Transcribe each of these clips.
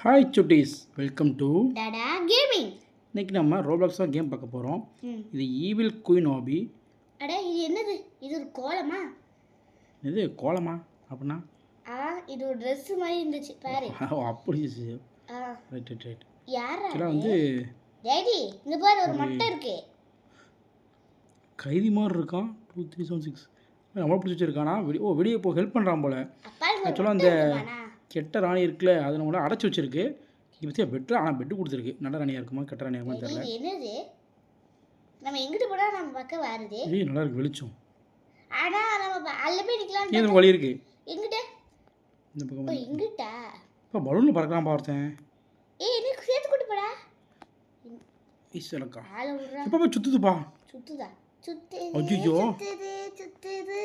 Hi Chutties, welcome to Tata gaming. இன்னைக்கு நம்ம ரோப்ளாக்ஸாக game பார்க்க போகிறோம். இது ஈவில் குயின் ஹாபி. அட இது என்னது? இது ஒரு கோலமா? இது கோலமா அப்படின்னா? இது ஒரு ட்ரெஸ் மாதிரி இருந்துச்சு பாரு. அப்படி ரைட் ரைட் ரைட். யாரா வந்து டேடி இங்க பாரு ஒரு மட்டை இருக்கு. கைதி மாதிரி இருக்கான். 2 3 7 6 நம்மள பிடிச்சி வச்சிருக்கானா? வெளியே இப்போ ஹெல்ப் பண்ணுறான் போல. ஆக்சுவலாக அந்த கெட்ட ராணி இருக்குல்ல, அதை நம்மள அடைச்சி வச்சிருக்கு. இது பற்றியா பெட்டு, ஆனால் பெட்டு கொடுத்துருக்கு. நல்ல ராணியாக இருக்குமா கெட்ட ராணியாக இருக்குமா தெரியல. என்னது நம்ம எங்கிட்டு போனா நம்ம பக்கம் வருது? ஏய் நல்லா இருக்கு வெளிச்சம். ஆனா நம்ம அல்ல போய் நிக்கலாம். ஏன் வழி இருக்கு? எங்கிட்ட இந்த பக்கம் எங்கிட்ட இப்போ பலூனில் பறக்கலாம் பார்த்தேன். ஏய் எனக்கு சேர்த்து கூட்டு போடா. ஈஸ்வரக்கா ஆள விடுறா. இப்போ போய் சுத்துதுப்பா. சுத்துதா? ஐயோ சுத்துது.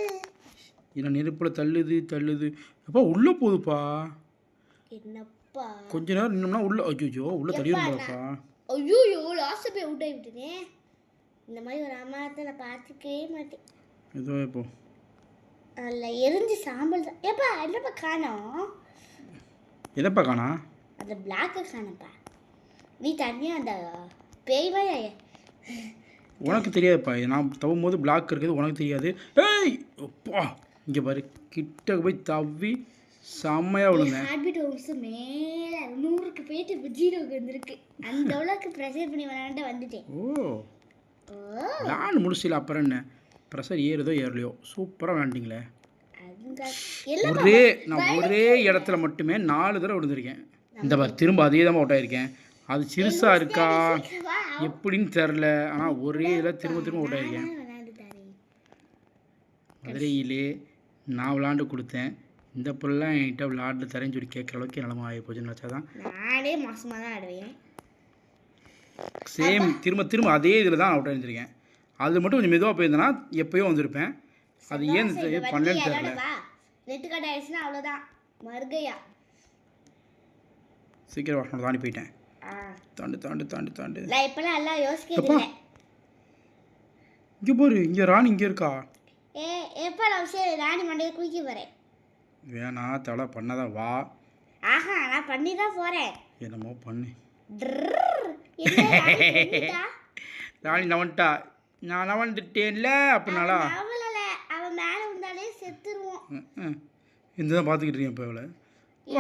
என்ன நெருப்புல தள்ளுது. அப்பா உள்ள போகுதுப்பா. என்னப்பா கொஞ்ச நேரம் நின்னோம்னா உள்ள உள்ள தள்ளிடும் போலப்பா. ஐயோ லாஸ்ட் போய் அவுட் ஆயிட்டேனே. இந்த மாதிரி ஒரு அம்மாத்தை நான் பார்த்துக்கவே மாட்டேன். ஏதோ இப்போ அல்ல எரிஞ்சு சாம்பல் தான். ஏப்பா என்னப்பா காணோம்? எதப்பா காணா? அந்த பிளாக்கை காணப்பா. நீ தனியாக அந்த பேய்வா? உனக்கு தெரியாதுப்பா. நான் தவும் போது பிளாக் இருக்குது, உனக்கு தெரியாது. ஏய் அப்பா இங்கே பாரு, கிட்ட போய் தவி செம்மையாக விழுந்தேன். ஹார்ட்பீட் ஹவுஸ் மேலே 100க்கு போயிட்டு இப்போ 0க்கு வந்திருக்கு. அந்த அளவுக்கு ப்ரெஷர் பண்ணி விளாண்ட வந்துட்டேன். நான் முடிச்சில. அப்புறம் என்ன ப்ரெஷர் ஏறுதோ ஏறலையோ சூப்பராக விளாண்டிங்களே. ஒரே இடத்துல மட்டுமே 4 தடவை விழுந்திருக்கேன். இந்த பாரு திரும்ப அதே தான் அவுட் ஆயிருக்கேன். அது சிறுசாக இருக்கா எப்படின்னு தெரில, ஆனால் ஒரே இதில் திரும்ப அவுட் ஆயிருக்கேன். மதுரையிலே நான் விளாண்டு கொடுத்தேன். இந்த பொருள்லாம் என்கிட்ட விளாண்டு தரேன்னு சொல்லி கேட்குற அளவுக்கு நிலமா ஆகி போச்சுன்னு வச்சா தான் நானே மாசமாக தான் ஆடுவேன். சேம் திரும்ப அதே இதில் தான் அவுட் ஆகிருந்திருக்கேன். அது மட்டும் கொஞ்சம் மெதுவாக போயிருந்தேன்னா எப்போயோ வந்திருப்பேன். அது ஏன் பண்ணலன்னு தெரியல. ரெட்டு கடை ஆயிடுச்சுன்னா அவ்வளோதான் மறுகையா. சீக்கிரம் வாசனை தாண்டி போயிட்டேன். தாண்டு நான் இப்போலாம் எல்லாம் யோசிக்கிறேன். இங்கே பாரு, இங்கே ராணி இங்கே இருக்கா. எப்போ நான் சரி ராணி மண்டையை குளிக்க போகிறேன். வேணா தலை பண்ணாதான் வா. ஆஹா நான் பண்ணி தான் போகிறேன். என்னமோ பண்ணு. ராணி நவன்ட்டா. நான் நவன்ட்டுட்டேன்ல அப்படின்னாலா? அவன் மேலே வந்தாலே செத்துருவோம். இந்த தான் பார்த்துக்கிட்டு இருக்கேன். இப்போ அவளை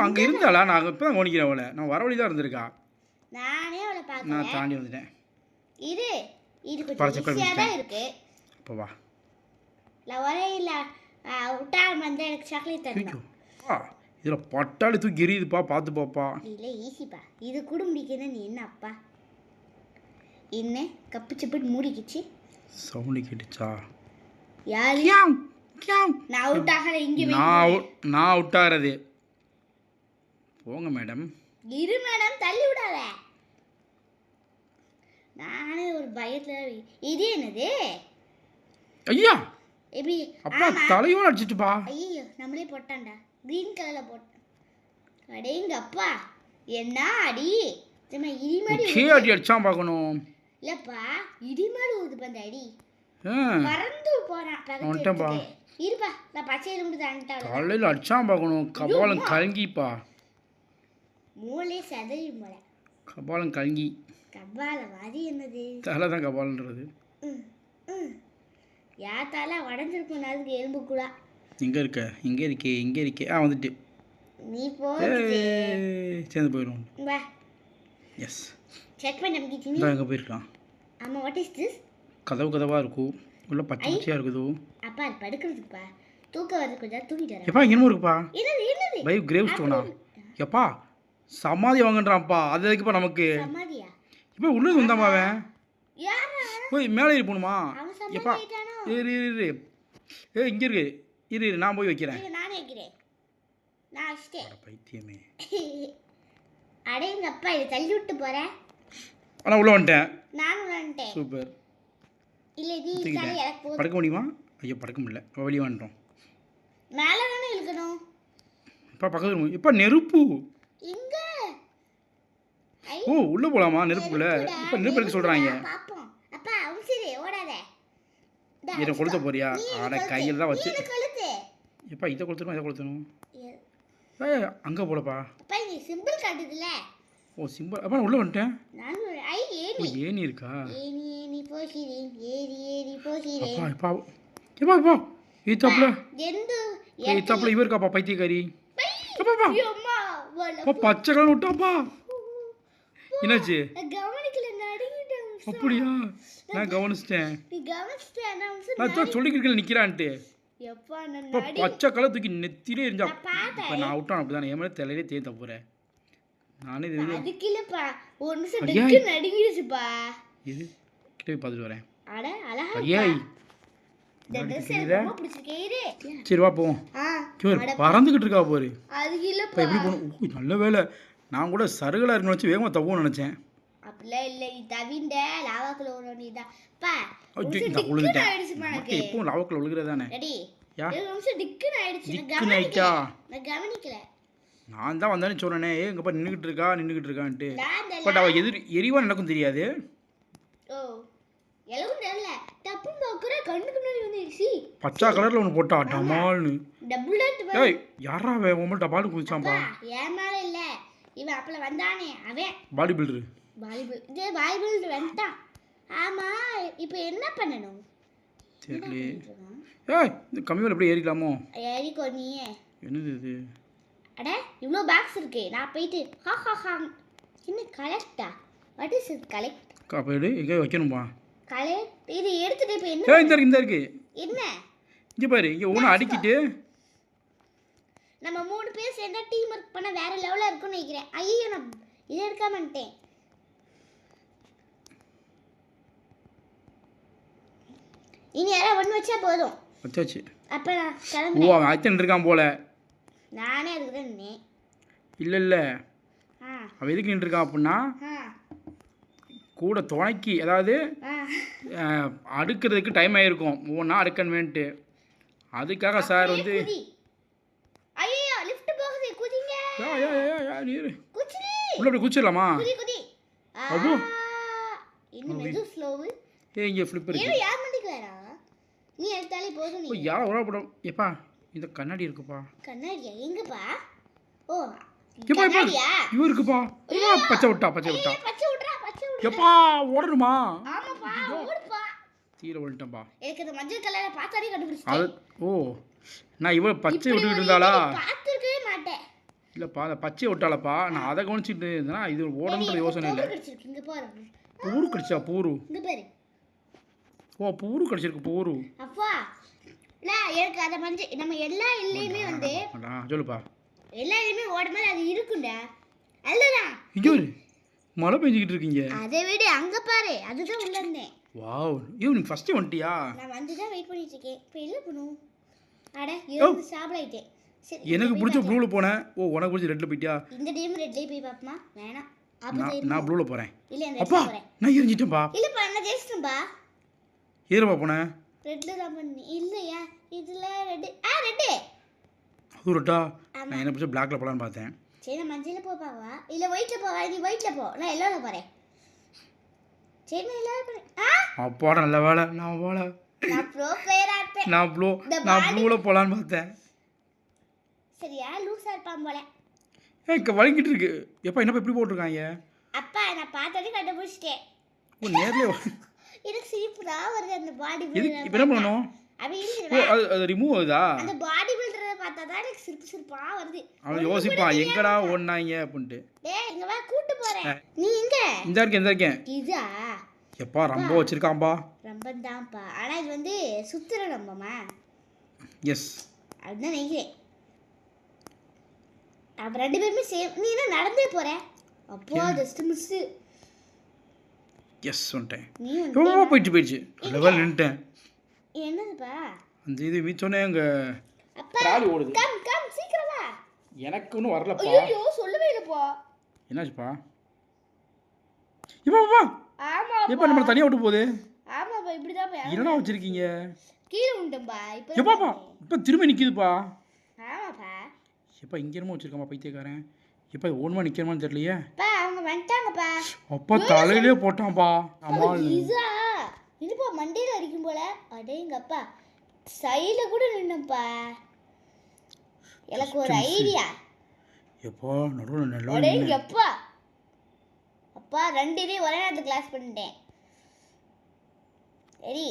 அங்கே இருந்தாளா? நான் இப்போ தான் கவனிக்கிறேன். அவளை நான் வர வழி தான் இருந்திருக்கா. நானே அவளை பார்க்க நான் தாண்டி வந்துட்டேன். இது கொஞ்சம் ஈஸியாக தான் இருக்கு. இப்போ வா. இல்லை ஒரே இல்லை விட்டா வந்து எனக்கு சாக்லேட் தரணும். இதில் பட்டாளி தூக்கி எரியுதுப்பா, பார்த்து பாப்பா. இல்லை ஈஸிப்பா. இது கூட முடிக்கிறதா நீ என்ன அப்பா என்ன கப்பு சப்பிட்டு மூடிக்கிச்சு. சவுண்டு கேட்டுச்சா? யாரு? நான் அவுட் ஆகலை. இங்கே நான் அவுட் ஆகிறது. போங்க மேடம். இரு மேடம், தள்ளி விடாத. நானே ஒரு பயத்தில். இது என்னது? ஐயா எப்படி அப்பா தலையோடு அடிச்சிட்டுப்பா. ஐயோ நம்மளே போட்டான்டா. க்ரீன் கலரில் போட்டான். அடேங்க அப்பா என்ன அடி. இடிமாடி அடி அடிச்சான் பார்க்கணும். இல்லைப்பா இடிமாடி ஊது பந்த அடி பறந்து போகிறான். இருப்பா நான் பச்சையில் மட்டும் தாண்டிட்டேன். தலையில் அடிச்சான் பார்க்கணும். கபாலம் கலங்கிப்பா. மூளை செதறியும் போல. கபாலம் கலங்கி. கபாலம் அது என்னது? தலை தான் கபாலன்றது. யார் தலை உடஞ்சிருக்கும். அதுக்கு எலும்பு கூட இங்கே இருக்கே. வந்துட்டு நீ போ. சேர்ந்து போயிடும். வா எஸ் செக் பண்ணி நமக்கு எங்கே போயிருக்கலாம். ஆமாம். What is this? கதவாக இருக்கும். உள்ள பச்சையாக இருக்குதோ. அப்பா அது படுக்கிறதுக்குப்பா. தூக்கம் வருது, கொஞ்சம் தூங்கிட்டு வரேன். எப்பா என்னமோ இருக்குப்பா. என்னது? பை கிரேவ் ஸ்டோனா? எப்பா சமாதி வாங்கன்றான்ப்பா. அது எதுக்குப்பா நமக்கு? சமாதியா? இப்போ உள்ளது வந்தாமா அவன்? யாரா? போய் மேலே ஏறி போகணுமா? எப்பா இரு இங்கே இருக்கு. இரு நான் போய் வைக்கிறேன். நானே வைக்கிறேன். நான் வச்சிட்டேன். பைத்தியமே. அடேங்க அப்பா இது தள்ளி விட்டு போகிறேன். ஆனால் உள்ள வந்துட்டேன். நானும் வந்துட்டேன். சூப்பர். இல்லை இது எனக்கு படுக்க முடியுமா? ஐயோ படுக்க முடியல. வெளியே வந்துட்டோம். மேலே தானே இழுக்கணும். இப்போ பக்கத்தில் இப்போ நெருப்பு இங்க. உள்ளே போகலாமா நெருப்புக்குள்ளே? இப்போ நெருப்பு எடுக்க சொல்கிறாங்க. அப்பா அவசரி ஓடாத. இதை கொளுத்த போறியா? ஆட கையில் தான் வச்சு. எப்பா இதை கொளுத்தணும். அங்கே போலப்பா. சிம்பிள் காட்டுதுல. ஓ சிம்பிள். அப்போ நான் உள்ளே வந்துட்டேன். நான் ஓ ஏணி. ஏணி இருக்கா? ஏணி ஏணி போகிறேன், ஏறி ஏறி போகிறேன். அப்பா எப்பா எப்பா எப்பா ஈத்தாப்புல எந்த ஈத்தாப்புல இவ இருக்காப்பா பைத்தியக்காரி. அப்பா அம்மா அப்பா பச்சை கலர் விட்டாப்பா. என்னாச்சு? கவனிக்கல, நடுங்கிட்டேன். அப்படியா? நான் கவனிச்சிட்டேன். நீ கவனிச்சிட்டே நான் தான் சொல்லிக்கிறேன் நிற்கிறான்ட்டு. எப்பா நான் இப்போ பச்சை கலர் தூக்கி நெத்திலே எரிஞ்சா. பார்த்தேன். இப்போ நான் விட்டான் அப்படி தானே என் மேலே தலையிலே தேத்த போகிறேன். நானே இது அதுக்கு இல்லப்பா, ஒரு நிமிஷம் டக்கு நடுங்கிடுச்சுப்பா. இது கிட்ட போய் பார்த்துட்டு வரேன். அட அழகா ஐயாய் இந்த ட்ரெஸ் எனக்கு ரொம்ப பிடிச்சிருக்கே. இரு. சரி வா போவோம். அட பறந்துக்கிட்டு இருக்கா பாரு. அதுக்கு இப்போ இல்லப்பா. எப்படி போகணும்? ஓ நல்ல வேலை. நான் கூட சருகலாக இருக்குன்னு வச்சு வேகமாக தவோன்னு நினச்சேன். அப்படிலாம் இல்லை, நீ தவிண்ட லாவாக்குள்ள ஓடணும்தான் பா. நான் விழுந்துட்டேன். ஆயிடுச்சுமா எனக்கு. எப்பவும் லாவக்கில் விழுகிறது தானே. ரெடி? யா? ஒரு நிமிஷம் டிக்குன்னு ஆயிடுச்சு. நான் திக்குன்னு ஆயிட்டா? நான் கவனிக்கல. நான் தான் வந்தானே சொன்னேனே எங்கள் அப்பா நின்றுக்கிட்டு இருக்கான்ட்டு. நான் இந்த பட் அவள் எரிவா எனக்கும் தெரியாது. ஓ எல்லாம் தெரியல. டப்பு பாக்குற கண்ணுக்கு முன்னாடி வந்துருச்சு. பச்சை கலரில் ஒன்று போட்டா டமால்னு. Double head. ஏய் யாரா அவன் உன் டபால் குதிச்சான்பா. ஏன் மேல இல்ல, இவன் அப்பல வந்தானே அவன் பாடி பில்டரு. வாலிபால் வந்துட்டான். ஆமா இப்போ என்ன பண்ணணும்? தெரியல. ஏய் இந்த கம்மி வேலை எப்படி ஏறிக்கலாமோ? ஏறிக்கோ நீ. என்னது இது? அட இவ்வளோ பாக்ஸ் இருக்கு. நான் போயிட்டு ஹா ஹா ஹா. என்ன கலெக்டா? What is it collect? காப்பீடு எங்கே வைக்கணும்பா? கலெக்ட் இது எடுத்துட்டு இப்போ என்ன? ஏய் இந்த இருக்கு. என்ன? இங்கே பாரு இங்கே ஒன்று அடிக்கிட்டு நம்ம 3 பேர் சேர்ந்தா டீம் ஒர்க் பண்ண வேற லெவலில் இருக்கும்னு நினைக்கிறேன். ஐயோ நான் இதை எடுக்காமட்டேன். இனி யாராவது ஒன்று வச்சா போதும். வச்சாச்சு. அப்போ நான் ஓ கிளம்புறேன். அவன் ஆக்சன் இருக்கான் போல. நானே அதுக்கு தான் நின்னேன். இல்லை ஆ அவன் எதுக்கு நின்றுருக்கான் அப்படின்னா ஆ கூட துணைக்கி அதாவது ஆ அடுக்கிறதுக்கு டைம் ஆகிருக்கும் ஒவ்வொன்றா அடுக்கணுமேன்ட்டு. அதுக்காக சார் வந்து ஐயோ லிஃப்ட் போகுது, குதிங்க. நீர் குச்சி உள்ள அப்படி குச்சிடலாமா? குதி குதி. அவ்வளோ இன்னும் மெது ஸ்லோவு. இங்கே ஃப்ளிப் இருக்கு. ஏன் யார் மண்டிக்கு வரா? நீ எடுத்தாலே போதும். ஓ நீ யாரை உறவுப்படும். எப்பா இந்த கண்ணாடி இருக்குப்பா. கண்ணாடியா? எங்கப்பா? ஓ எப்பா கண்ணாடியா? இவ இருக்குப்பா. பச்சை விட்டா. பச்சை விட்றா. எப்பா ஓடணுமா? ஆமாப்பா ஓடுப்பா. கீழே விழுட்டேன்ப்பா. எனக்கு அந்த மஞ்சள் கலரை பார்த்தாலே அது கண்டுபிடிச்சிட்டேன். ஓ நான் இவ பச்சை விட்டுக்கிட்டு இருந்தாளா? பார்த்துருக்கவே மாட்டேன். இல்லைப்பா அந்த பச்சையை விட்டாளப்பா. நான் அதை கவனிச்சுட்டு இருந்தேன்னா இது ஓடணுன்ற யோசனை இல்லை. கிடைச்சிருக்கு. இங்க பாரு. பூரு கிடைச்சா பூரு. இங்க பாரு. ஓ பூரு கிடைச்சிருக்கு பூரு. அப்பா நான் எனக்கு அதை மஞ்சள் நம்ம எல்லா இல்லையுமே வந்து சொல்லுப்பா. எல்லா இல்லையுமே ஓட மாதிரி அது இருக்குண்டா. அல்லதான் இங்கே ஒரு மழை பெஞ்சிக்கிட்டு இருக்கீங்க. அதை விட அங்க பாரு. அதுதான் உள்ள இருந்தேன். வாவ் ஐயோ நீ ஃபஸ்ட்டே வந்துட்டியா? நான் வந்து தான் வெயிட் பண்ணிட்டு இருக்கேன். இப்போ என்ன பண்ணும்? அட இருந்து சாப்பிடாயிட்டேன். சரி எனக்கு பிடிச்ச ப்ளூவில் போனேன். ஓ உனக்கு பிடிச்ச ரெட்டில் போயிட்டியா? இந்த டைம் ரெட்லேயே போய் பார்ப்போமா? வேணாம். நான் ப்ளூவில் போகிறேன். இல்லை அந்த அப்பா போகிறேன். நான் எரிஞ்சிட்டேன்ப்பா. இல்லைப்பா நான் ஜெயிச்சிட்டேன்பா. ஏறப்பா போனேன். ரெட்டில் தான் பண்ணி இல்லையா? இதில் ரெட்டு ரெட்டு அது ரெட்டா? நான் என்ன பிடிச்ச பிளாக்ல போகலான்னு பார்த்தேன். சரி நான் மஞ்சளில் போப்பாவா இல்லை ஒயிட்டில் போவா? நீ ஒயிட்டில் போ, நான் எல்லோவில் போகிறேன். சரி நான் எல்லாரும் போகிறேன். அப்பாடா நல்ல வேலை. நான் போல நான் ப்ரோ பிளேயராக இருப்பேன். நான் ப்ளூவில் போகலான்னு பார்த்தேன். சரியா லூஸாக இருப்பான் போல. இங்கே வலிக்கிட்டு இருக்கு. எப்பா என்னப்பா இப்படி போட்டிருக்காங்க? அப்பா நான் பார்த்தோன்னே கண்டுபிடிச்சிட்டேன். ஓ நேர்லேயே எனக்கு சிரிப்பு தான் வருது அந்த பாடி இப்போ பில்டர். என்ன பண்ணணும்? அவன் ஓ அது ரிமூவ் ஆகுதா? அந்த பாடி பில்டரை பார்த்தா தான் எனக்கு சிரிப்பா வருது. அவன் யோசிப்பான் எங்கடா ஓடினாங்க அப்படின்ட்டு. டேய் இங்க வா கூட்டி போறேன். நீ எங்க? இந்த இருக்கேன். இதா? எப்பா ரொம்ப வச்சிருக்கான்பா. ரம்பம் தான்ப்பா. ஆனா இது வந்து சுத்துற ரம்பமா? எஸ் அதுதான் நினைக்கிறேன். அப்ப 2 பேருமே சேம். நீ என்ன நடந்தே போற? அப்போ ஜஸ்ட் மிஸ். எஸ் வந்துட்டேன். நீ ஓ போயிடுச்சு. லெவல் நின்னுட்டேன். என்னதுப்பா? அந்த இது மீச்சோனே அங்க அப்பா ட்ராலி ஓடுது. கம் சீக்கிரம் வா. எனக்கு ஒன்றும் வரலப்பா. ஐயோ சொல்லவே இல்லப்பா. என்னாச்சுப்பா? இப்பா ஆமா எப்பா நம்ம தனியாக விட்டு போகுது. ஆமாப்பா இப்படிதான் பா. என்னடா வச்சிருக்கீங்க? கீழே உண்டம்பா. எப்பாப்பா இப்போ திரும்ப நிற்கிதுப்பா. ஆமாப்பா. எப்பா இங்கே என்னமோ வச்சிருக்காமா பைத்தியக்காரன். எப்பா ஓன்மா நிற்கிறமான்னு தெரியலையே. பா அவங்க வந்துட்டாங்கப்பா. அப்பா தலையிலே போட்டான்ப்பா. அம்மாள் இதா இதுப்பா மண்டையில் அடிக்கும் போல. அடேங்கப்பா சைடில் கூட நின்னப்பா. எனக்கு ஒரு ஐடியா. எப்பா நடுவில் நல்லா அடேங்க அப்பா அப்பா 2 இதையும் ஒரே நேரத்தில் கிளாஸ் பண்ணிட்டேன். டேடி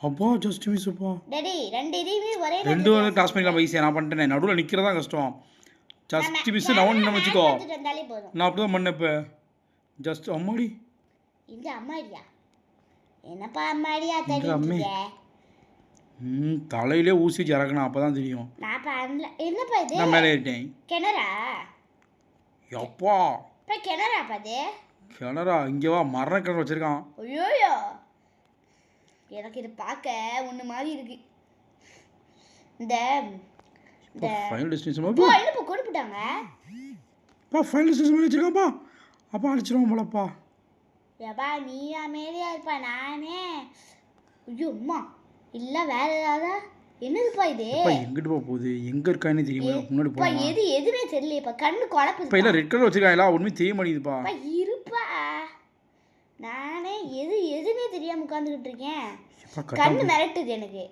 அப்பா ஜஸ்ட் மிஸ்ப்பா. டேடி 2 இதையுமே ஒரே ரெண்டு நேரத்தில் வந்து கிளாஸ் பண்ணிக்கலாம் ஈஸியாக. நான் பண்ணிட்டேன். நடுவில் நிற்கிறதா கஷ்டம். ஜஸ்ட் மிஸ் நான் ஒன்று வச்சுக்கோ. வந்தாலே போதும். நான் அப்படி தான் பண்ணேன். இப்போ ஜஸ்ட் அம்மாடி இந்த அம்மாடியா என்னப்பா அம்மாடியா இந்த அம்மே. தெரியுது. தலையிலே ஊசி வச்சு இறக்கணும். அப்போ தான் தெரியும். நான் பண்ணல. என்னப்பா இது நான் மேலே ஏறிட்டேன். கிணறா? எப்பா இப்போ கிணறாப்பா இது? கிணறா? இங்கே வா, மரண கிணறு வச்சுருக்கான். ஐயோயோ எனக்கு இது பார்க்க ஒன்று மாதிரி இருக்கு. இந்த இந்த ஃபைனல் டெஸ்டினேஷன் என்னப்பா கொண்டு போட்டாங்க? ஃபைனல் டெஸ்டினேஷன் வச்சுருக்காப்பா. அப்பா அடிச்சிருவோம் போலப்பா. ஏப்பா நீ அமைதியா இருப்பா. நானே ஐயோ அம்மா இல்லை வேற ஏதாவது. என்னதுப்பா இது? எங்கிட்டு போக போகுது? எங்கே இருக்கானே தெரியுமா? முன்னாடி பா எது எதுனே தெரியலையப்பா. கண்ணு குழப்பம். இப்போ இல்லை ரெட் கலர் வச்சுருக்காங்களா? ஒன்றுமே தெரிய மாட்டேங்குதுப்பா. இருப்பா நானே எது எதுனே தெரியாம உட்காந்துக்கிட்டு இருக்கேன். கண்ணு மிரட்டுது எனக்கு.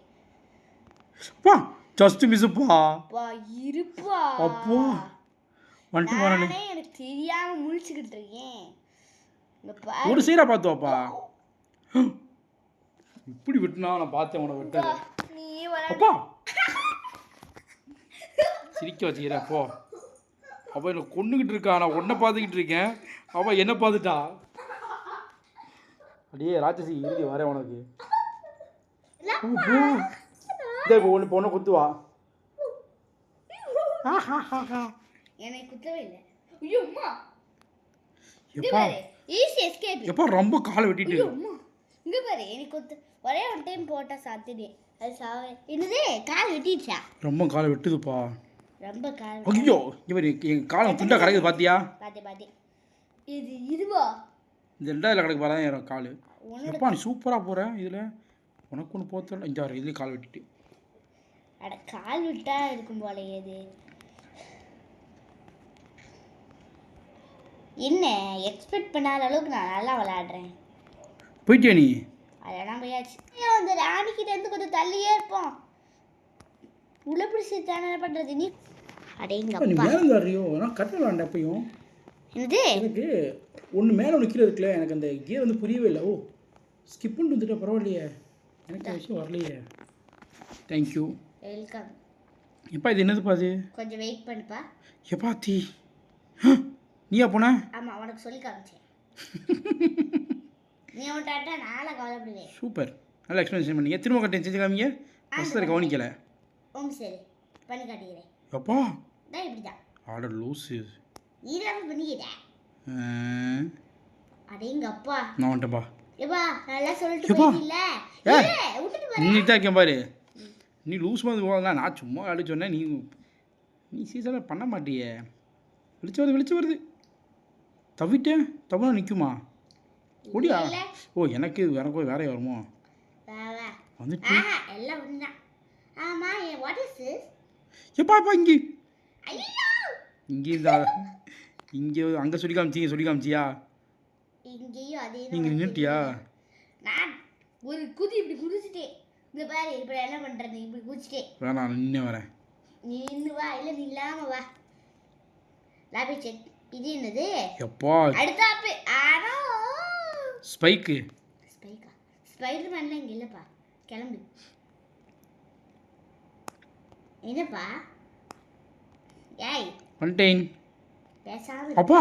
அப்பா ஜஸ்ட் மிஸ்ப்பா. அப்பா இருப்பா. அப்பா வந்துட்டு போறானே. நானே எனக்கு தெரியாம முழிச்சுக்கிட்டு இருக்கேன். ஒரு சைடா பார்த்து வாப்பா. இப்படி விட்டுனா நான் பார்த்தேன் உன விட்டது. நீ அப்பா சிரிக்க வச்சுக்கிறேன். அப்போ அவள் என்னை கொண்டுகிட்டு இருக்கா. நான் ஒன்றை பார்த்துக்கிட்டு இருக்கேன். அவள் என்ன பார்த்துட்டா. அடியே ராட்சசி இறுதி வரேன் உனக்கு. இப்போ ஒன்று குத்துவா. என்னை குத்தவே இல்லை. ஐயோ அம்மா எப்பா ஈஸி எஸ்கேப். எப்பா ரொம்ப காலை வெட்டிட்டு. அம்மா இங்க பாரு எனக்கு குத்து ஒரே ஒரு டைம் போட்டா சாத்தினே அது சாவே. என்னது கால் வெட்டிடுச்சா? ரொம்ப காலை வெட்டுதுப்பா. ரொம்ப கால். ஐயோ இவர் என் காலை துண்டா கிடக்குது பார்த்தியா? பாத்தே இது இதுவா? இந்த ரெண்டாவது கிடக்கு பாரு என் கால். எப்பா நீ சூப்பராக போகிற. இதில் உனக்கு ஒன்று போத்தல. இந்த இதுலேயும் கால் வெட்டிட்டு. அட கால் விட்டா இருக்கும் போல. ஏது என்ன எக்ஸ்பெக்ட் பண்ணாத அளவுக்கு நான் நல்லா விளையாடுறேன். போயிட்டியா நீ? அதெல்லாம் போயாச்சு. அந்த ராணிக்கிட்ட இருந்து கொஞ்சம் தள்ளியே இருப்போம். உள்ள பிடிச்சி தானே பண்ணுறது நீ. அடேங்க நீ மேலே வர்றியோ? நான் கட்ட வேண்டாம். எப்பயும் என்னது எனக்கு ஒன்று மேலே ஒன்று கீழே இருக்குல்ல. எனக்கு அந்த கியர் வந்து புரியவே இல்லை. ஓ ஸ்கிப் பண்ணிட்டு வந்துட்டா பரவாயில்லையே. எனக்கு விஷயம் வரலையே. தேங்க்யூ. வெல்கம். எப்பா இது என்னதுப்பா? அது கொஞ்சம் வெயிட் பண்ணுப்பா. எப்பா தீ நீயா போன? ஆமாம் உனக்கு சொல்லி காமிச்சேன். நீ அவன்ட்டாட்டா நாளை கவலைப்படுவேன். சூப்பர். நல்லா எக்ஸ்பிளேஷன் பண்ணீங்க. திரும்ப கட்டேன் செஞ்சு காமிங்க. ஃபஸ்ட்டு கவனிக்கலை. சரி பண்ணி காட்டிக்கிறேன். எப்பா தான் இப்படி தான் ஆர்டர் லூஸு. நீ தான் பண்ணிக்கிறேன். அடேங்க அப்பா நான் வந்துட்டேன்ப்பா. ஏப்பா நல்லா சொல்லிட்டு போயிட்டீல்ல. விட்டுட்டு போறேன். நீ தான் இருக்கேன் பாரு. நீ லூஸ் மாதிரி போகலாம். நான் சும்மா அடிச்சு சொன்னேன். நீ சீசனாக பண்ண மாட்டியே. வெளிச்சு வருது. தவிட்டேன். தவிர நிற்குமா? ஓடியா? ஓ எனக்கு வேற வருமோ வந்துட்டு. எல்லாம் ஒண்ணுதான். ஆமா வாட் இஸ் திஸ்? எப்பா இங்கே இருந்தா இங்கே அங்கே சொல்லி காமிச்சியா? இங்கேயும் அதே நீங்கள் நின்றுட்டியா? நான் ஒரு குதி இப்படி குதிச்சிட்டேன். இந்த பாரு இப்படி என்ன பண்ணுறது? இப்படி குதிச்சிட்டேன். வேணாம் நின்று வரேன். நீ நின்று வா. இல்லை நீ இல்லாமல் வா. Lobby check. இது என்னது? எப்பா அடுத்தாப்பு. ஆனோ ஸ்பைக்கா? ஸ்பைடர் மேன்லாம் இங்கே இல்லைப்பா. கிளம்பு. என்னப்பா? ஏய் வந்துட்டேன். பேசாம அப்பா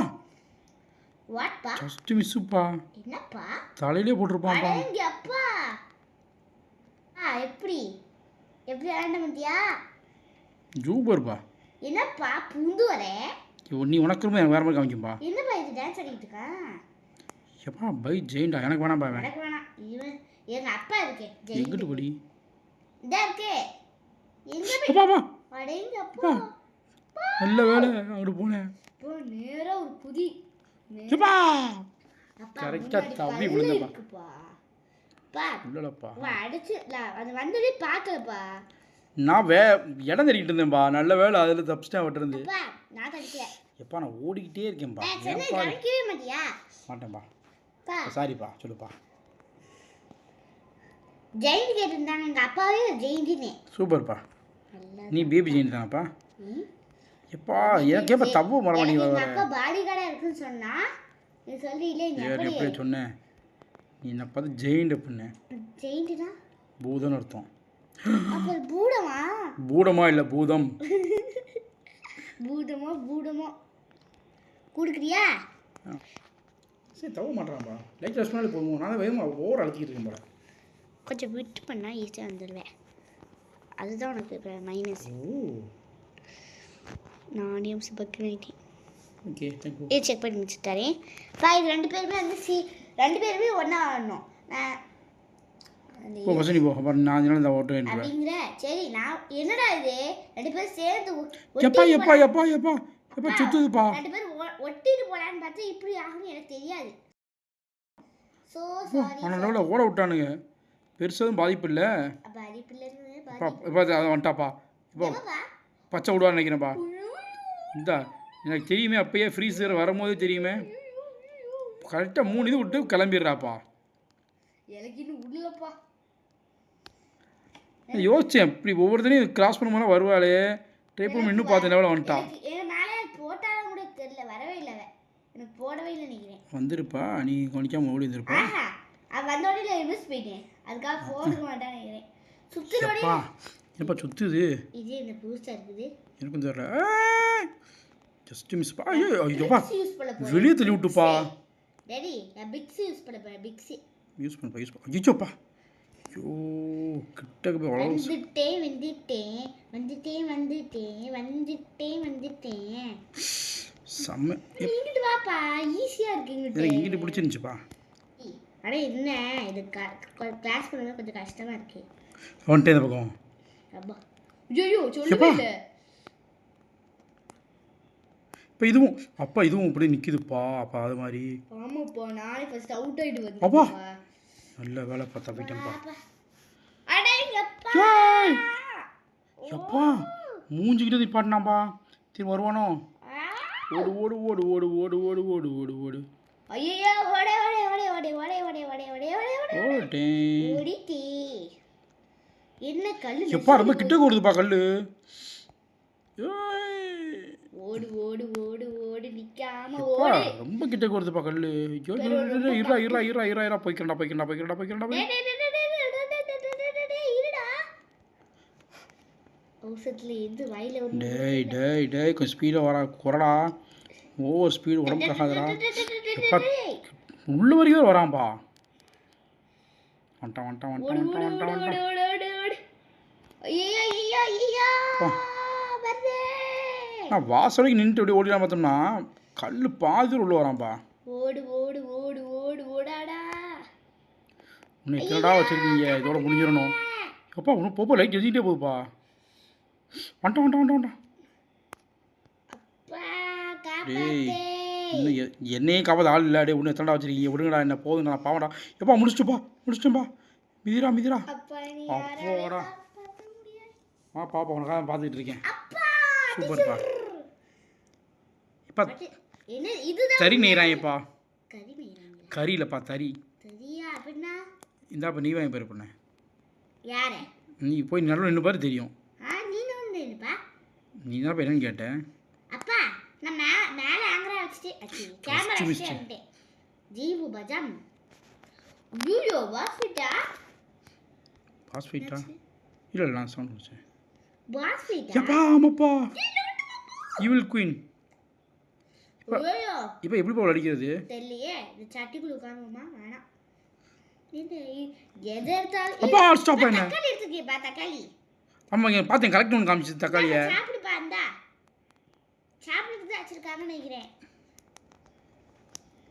வாட்பா? ஜஸ்ட் மிஸ்ஸுப்பா. என்னப்பா? தலையிலே போட்டிருப்பான்ப்பா. அடேங்க அப்பா. எப்படி ஆண்ட மந்தியா? ஜூபர்ப்பா. என்னப்பா பூந்து வரே? நீ உனக்கு வேற மாதிரி காமிக்கும்பா. என்னப்பா இது டான்ஸ் ஆடிட்டு இருக்கான்? எப்பா பை ஜெயின்டா. எனக்கு வேணாம்பா. எனக்கு வேணாம். இவன் எங்க அப்பா இருக்கே. எங்கிட்டு படி இதா இருக்கே. எங்க அப்பா? அடேங்க அப்பா. நல்ல வேலை அங்கிட்டு போனேன். இப்போ நேரா ஒரு குதி. எப்பா அப்பா கரெக்டா தவி விழுந்தப்பா. பா இல்லலப்பா. வா அடிச்சு அது வந்ததே பார்க்கலப்பா. நான் இடம் தேடிட்டு இருந்தேன்பா. நல்ல வேலை அதில் தப்பிச்சிட்டேன் விட்டுருந்து. அப்பா நான் தடிக்கல. எப்பா நான் ஓடிக்கிட்டே இருக்கேன்பா. ஏப்பா தடிக்கவே மாட்டியா? மாட்டேன்பா. பா சாரிப்பா சொல்லுப்பா. ஜெயின் கேட்டிருந்தாங்க. எங்கள் அப்பாவே ஜெயின்டினே. சூப்பர்ப்பா. நீ பேபி ஜெயின் தானப்பா? எப்பா எனக்கு எப்போ தப்பு மரமா நீ எங்க வர அப்பா பாடி கார்டா இருக்குன்னு சொன்னா நீ சொல்றீங்களே நீ எப்படி எப்படியே சொன்னேன் நீ என்ன பார்த்து ஜெயிண்ட் அப்படின்னேன் ஜெயிண்ட்னா பூதம்னு அர்த்தம் அப்ப பூடமா பூடமா இல்லை பூதம் பூதமோ குடுக்குறியா சரி தவ மாட்டேறான்பா லைட் ரெஸ்ட் பண்ணாலே போதும் நான் வேகமாக ஓவர் அழுத்திக்கிட்டு இருக்கேன் போல கொஞ்சம் விட்டு பண்ணா ஈஸியாக வந்துடுவேன் அதுதான் உனக்கு இப்போ மைனஸ் நாணயம் சிபக்கு நைட்டி ஓகே தேங்க்யூ இது செக் பண்ணி முடிச்சுட்டாரே இது ரெண்டு பேருமே வந்து ரெண்டு பேருமே ஒன்றா ஆடணும் நான் போ வசனி போ அப்புறம் நான் அதனால இந்த ஓட்டு வேணும் அப்படிங்கிற சரி நான் என்னடா இது ரெண்டு பேரும் சேர்ந்து எப்பா எப்பா எப்பா எப்பா எப்பா சுத்துதுப்பா ரெண்டு பேரும் ஒட்டிட்டு போலான்னு பார்த்தா இப்படி ஆகும்னு எனக்கு தெரியாது ஸோ சாரி அவனோட ஓட விட்டானுங்க பெருசாகவும் பாதிப்பு இல்லை பாதிப்பு இல்லைன்னு இப்போ அதை வந்துட்டாப்பா இப்போ பச்சை விடுவான்னு நினைக்கிறேன்ப்பா இந்தா எனக்கு தெரியுமே அப்பயே ஃப்ரீசர் வரும்போதே தெரியுமே கரெக்டாக 3 இது விட்டு கிளம்பிடுறாப்பா எனக்கு இன்னும் உள்ளப்பா யோசிச்சேன் இப்படி ஒவ்வொருத்தனையும் கிராஸ் பண்ண மாதிரி வருவாளே ட்ரை பண்ணி இன்னும் பார்த்த லெவலில் வந்துட்டான் என் மேலே போட்டாலும் கூட தெரியல வரவே இல்லை எனக்கு போடவே இல்லை நினைக்கிறேன் வந்துருப்பா நீ கவனிக்காம ஓடி வந்துருப்பா அது வந்த உடனே மிஸ் போயிட்டேன் அதுக்காக போடுக்க மாட்டான்னு நினைக்கிறேன் சுற்றுலோட என்னப்பா சுத்துது இது என்ன புதுசாக இருக்குது எனக்கும் தெரியல ஜஸ்ட் மிஸ் பா ஐயோ ஐயோப்பா யூஸ் பண்ண போகிறேன் வெளியே தள்ளி விட்டுப்பா டேடி நான் பிக்ஸி யூஸ் பண்ண போகிறேன் பிக்ஸி யூஸ் பண்ண ஐயோப்பா ஐயோ கிட்டக்கு போய் அவ்வளோ வந்துட்டேன் செம்ம இங்கிட்டு வாப்பா ஈஸியாக இருக்கு எனக்கு இங்கிட்டு பிடிச்சிருந்துச்சுப்பா அட என்ன இது கிளாஸ் பண்ணுறது கொஞ்சம் கஷ்டமாக இருக்கு வந்துட்டே இந்த பக்கம் அப்பா ஐயோ சொல்லவே இல்லை இப்போ இதுவும் அப்பா இதுவும் இப்படி நிற்கிதுப்பா அப்பா அது மாதிரி ஆமாப்பா நானே ஃபர்ஸ்ட் அவுட் ஆயிட்டு வந்து அப்பா நல்ல வேலை பார்த்தா போயிட்டேன்ப்பா அடேங்கப்பா எப்பா மூஞ்சிக்கிட்டு நிப்பாட்டினாப்பா திரும்ப வருவானோ ஓடு ஓடு ஓடு ஓடு ஓடு ஓடு ஓடு ஓடு ஓடு ஐயோ ஓடே ஓடே ஓடே ஓடே ஓடே ஓடே ஓடே ஓடே ஓடே ஓடேன் ஓடிட்டே என்ன கல்லு எப்பா ரொம்ப கிட்ட ஓடுதுப்பா கல்லு ஓடு ஓடு ஓடு ஓடு நிக்காம எப்பா ஓடு ரொம்ப கிட்ட ஓடுதுப்பா கல்லு ஐயோ இருடா இருடா இருடா இருடா இருடா போய்க்கிறா இருடா ஔஷத்துல எது வாயில வந்து டேய் டேய் டேய் கொஞ்சம் ஸ்பீடாக வரா குறடா ஓவர் ஸ்பீடு உடம்பு ஆகாதடா எப்பா உள்ள வரைக்கும் வரான்பா வந்துட்டான் நான் வாசலுக்கு நின்றுட்டு அப்படியே ஓடினா பார்த்தோம்னா கல் பாதி உள்ள வரான்பா ஓடு ஓடு ஓடு ஓடு ஓடாடா இன்னும் எத்தனடா வச்சிருக்கீங்க இதோட முடிஞ்சிடணும் அப்பா இன்னும் போப்போ லைட் எரிஞ்சிட்டே போகுதுப்பா வந்துட்டான் டேய் இன்னும் என்னையும் காப்பாத ஆள் இல்லை டே இன்னும் எத்தனடா வச்சிருக்கீங்க விடுங்கடா என்ன போதுங்கடா நான் பாவடா எப்பா முடிச்சிட்டேன்ப்பா மிதிரா அப்போடா பாப்பா உனக்காக பார்த்துக்கிட்டு இருக்கேன் சூப்பர்ப்பா இப்போ தறி நெய்றாங்கப்பா கறி இல்லைப்பா தறி இந்தாப்பா நீ வாங்கி பேர் பண்ண நீ போய் நடுவில் நின்று பாரு தெரியும் நீ தான் என்னன்னு கேட்டேன் அப்பா நான் மேலே ஆங்கரா வச்சுட்டு கேமரா வச்சுட்டு ஜீவு பஜம் ஐயோ பாஸ்ஃபைட்டா இல்லை நான் சவுண்ட் வச்சேன் பாஸ்ஃபைட்டா எப்பா ஆமாப்பா ஈவில் குயின் ஐயோ இப்போ எப்படி போல் அடிக்கிறது தெரியலையே இந்த சட்டிக்குள்ள உட்காருவோமா வேணாம் இது எது எடுத்தாலும் அப்பா ஸ்டாப் பண்ணு தக்காளி எடுத்துக்கியப்பா தக்காளி ஆமாங்க பார்த்தேன் கரெக்ட் ஒன்று காமிச்சு தக்காளியை சாப்பிடுப்பா இந்தா சாப்பிடுறது தான் வச்சிருக்காங்கன்னு நினைக்கிறேன்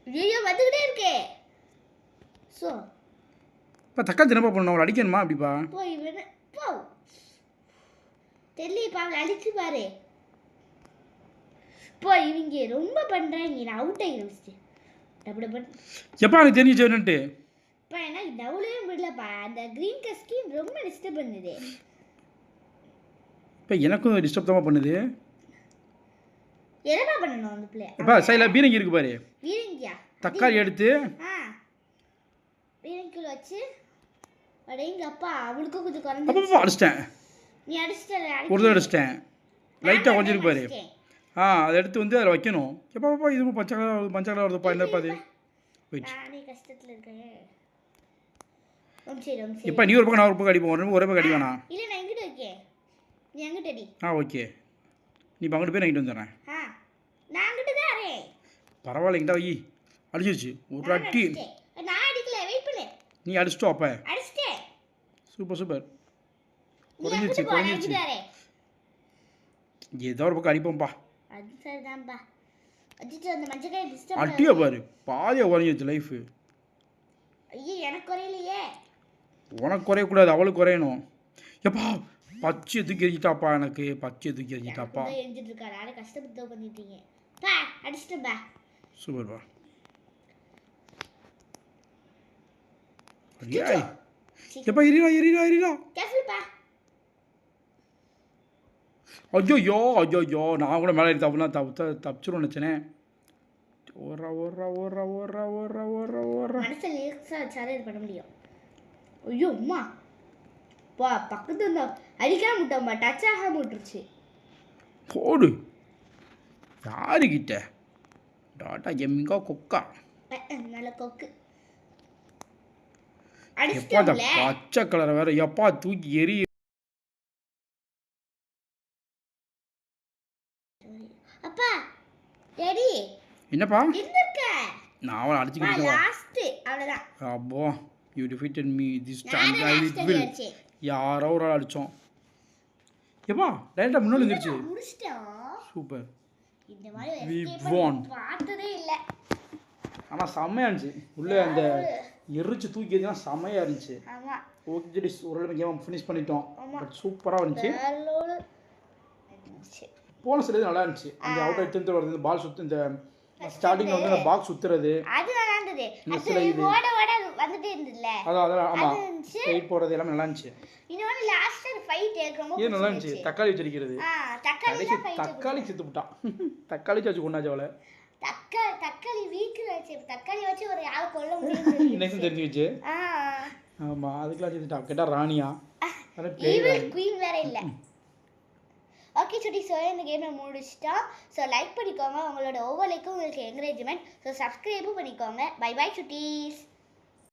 ஐயோ வந்துக்கிட்டே இருக்கே ஸோ இப்போ தக்காளி தினப்பா பண்ணணும் அவளை அடிக்கணுமா அப்படிப்பா போய் போ தெரியலப்பா அவளை அடிச்சு பாரு போ இவங்க ரொம்ப பண்ணுறாங்க நான் அவுட் ஆகிடும் ஃபஸ்ட்டு டப்பு பண்ண எப்பா எனக்கு தெரிஞ்சு என்னன்ட்டு இப்போ எனக்கு டவுலே விடலப்பா அந்த க்ரீன் கலர் ஸ்கின் ரொம்ப டிஸ்டர்ப் பண்ணுது இப்போ எனக்கும் டிஸ்டர்ப் தான் பண்ணுது என்னப்பா பண்ணணும் அந்த பிள்ளை அப்பா சைடில் பீரங்கி இருக்கு பாரு பீரங்கியா தக்காளி எடுத்து பீரங்கிக்குள்ள வச்சு அடேங்க அப்பா அவளுக்கும் கொஞ்சம் அப்பா அடிச்சிட்டேன் நீ அடிச்சிட்ட ஒரு தடவை அடிச்சிட்டேன் லைட்டாக கொஞ்சம் இருக்கு பாரு அதை எடுத்து வந்து அதில் வைக்கணும். எப்பா பாப்பா இது பச்சை கலர் வருதுப்பா என்னப்பா அது போயிடுச்சு. நானே கஷ்டத்துல இருக்கேன். சரி எப்பா நீ ஒரு பக்கம் நான் ஒரு பக்கம் அடிப்போம் ஒரே பக்கம் அடி வேணாம். இல்ல நான் எங்கிட்ட இருக்கேன். நீ எங்கிட்ட அடி. ஓகே நீ இப்போ அங்கிட்டு போய் நான் இங்கிட்டு வந்துடுறேன். நான் அங்கிட்ட தான் வரேன். பரவாயில்ல இங்கிட்ட வை அடிச்சிருச்சு ஒரு அடி. நான் அடிக்கல வெயிட் பண்ணு. நீ அடிச்சிட்டோ அப்போ அடிச்சிட்டேன். சூப்பர் குறைஞ்சிருச்சு. ஏதோ ஒரு பக்கம் அடிப்போம்ப்பா. அது சரிதான்ப்பா. அடிச்சு அந்த மஞ்சக்காய் டிஸ்டர்ப் அடியா பாரு பாதியாக குறைஞ்சிருச்சு லைஃபு. ஐயோ எனக்கு குறையலையே. உனக்கு குறையக்கூடாது அவளுக்கு குறையணும். எப்பா பச்சையை தூக்கி எரிஞ்சிட்டாப்பா எனக்கு பச்சையை தூக்கி எரிஞ்சிட்டாப்பா. எரிஞ்சிட்டு இருக்கா நானே கஷ்டப்பட்டு பண்ணிட்டீங்க. பா அடிச்சிட்டேன்பா. சூப்பர்ப்பா. எப்பா எரியா கேர்ஃபுல்ப்பா. ஐயோ நான் கூட மேலே தப்புனா தப்பிச்சிரும் நினச்சேனே. மனசில் லிரிக்ஸாக வச்சாலே இது பண்ண முடியும். ஐயோ அம்மா பா பக்கத்து இருந்தா அடிக்காம விட்டோம்மா டச் ஆகாம விட்டுருச்சு. போடு யாருக்கிட்ட டாட்டா எம்மிங்கா கொக்கா நல்ல கொக்கு. எப்பா அந்த பச்சை கலரை வேற எப்பா தூக்கி எரி. அப்பா டேடி என்னப்பா எந்திருக்க. நான் அவளை அடிச்சுக்கிட்டு லாஸ்ட் அவ்வளவுதான். அப்போ you defeated me this time I will. யாரோ ஒரு ஆள் அடிச்சோம். எப்பா டைரக்டா முன்னாடி வந்துருச்சு. முடிச்சிட்டோம். சூப்பர். இந்த மாதிரி we எஸ்கேப் won. பார்த்ததே இல்ல. ஆனா செமையா இருந்துச்சு. உள்ள அந்த எரிச்சு தூக்கி எறினா செமையா இருந்துச்சு. ஆமா. ஓகே ஜெடி ஓரளவு கேம் ஃபினிஷ் பண்ணிட்டோம். பட் சூப்பரா இருந்துச்சு. போன சில நல்லா இருந்துச்சு. அந்த அவுட் எடுத்து வருது பால் சுத்து இந்த ஸ்டார்டிங்ல வந்து அந்த பாக்ஸ் சுத்துறது அது நல்லா இருந்தது. அது ஓட வந்துட்டே இருந்ததுல. அதான் ஆமா ஃபைட் போறது எல்லாம் நல்லா இருந்துச்சு. இன்னொரு லாஸ்ட் ஃபைட் ரொம்ப இது நல்லா இருந்துச்சு. தக்காளி வச்சிருக்கிறது. தக்காளி செத்து விட்டான். தக்காளி வச்சு கொண்டாச்சு அவளை. தக்காளி வீக்குல வச்சு தக்காளி வச்சு ஒரு ஆளை கொல்ல முடியும். இன்னைக்கு தெரிஞ்சு வச்சு. ஆமா அதுக்கெல்லாம் செத்துட்டா. கேட்டா ராணியா ஈவில் குயின் வேற இல்ல. ஓகே சுட்டி ஸோ இந்த கேமை முடிச்சிட்டோம். ஸோ லைக் பண்ணிக்கோங்க. உங்களோட ஒவ்வொரு லைக்கும் உங்களுக்கு என்கரேஜ்மெண்ட். ஸோ சப்ஸ்கிரைபும் பண்ணிக்கோங்க. By by Chutties.